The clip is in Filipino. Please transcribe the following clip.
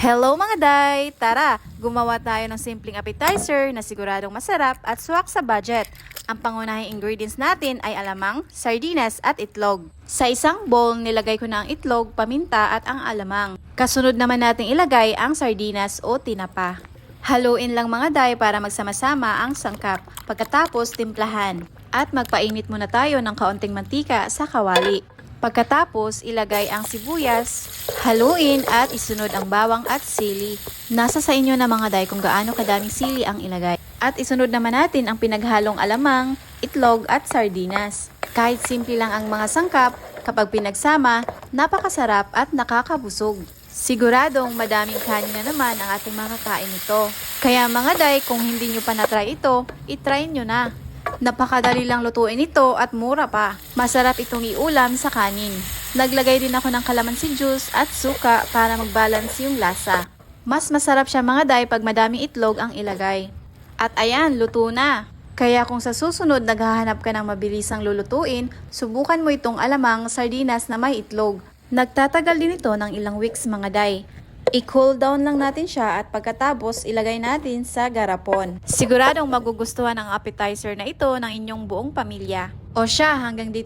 Hello mga day! Tara, gumawa tayo ng simpleng appetizer na siguradong masarap at swak sa budget. Ang pangunahing ingredients natin ay alamang, sardinas at itlog. Sa isang bowl, nilagay ko na ang itlog, paminta at ang alamang. Kasunod naman natin ilagay ang sardinas o tinapa. Haluin lang mga day para magsama-sama ang sangkap. Pagkatapos, timplahan. At magpainit muna tayo ng kaunting mantika sa kawali. Pagkatapos, ilagay ang sibuyas, haluin at isunod ang bawang at sili. Nasa sa inyo na mga day kung gaano kadaming sili ang ilagay. At isunod naman natin ang pinaghalong alamang, itlog at sardinas. Kahit simple lang ang mga sangkap, kapag pinagsama, napakasarap at nakakabusog. Siguradong madaming kanin na naman ang ating makakain nito. Kaya mga day, kung hindi nyo pa na-try ito, itry nyo na. Napakadali lang lutuin ito at mura pa. Masarap itong iulam sa kanin. Naglagay din ako ng kalamansi juice at suka para mag-balance yung lasa. Mas masarap siya mga day pag madaming itlog ang ilagay. At ayan, luto na. Kaya kung sa susunod naghahanap ka ng mabilisang lulutuin, subukan mo itong alamang sardinas na may itlog. Nagtatagal din ito ng ilang weeks mga day. I-cool down lang natin siya at pagkatapos ilagay natin sa garapon. Siguradong magugustuhan ang appetizer na ito ng inyong buong pamilya. O siya, hanggang dito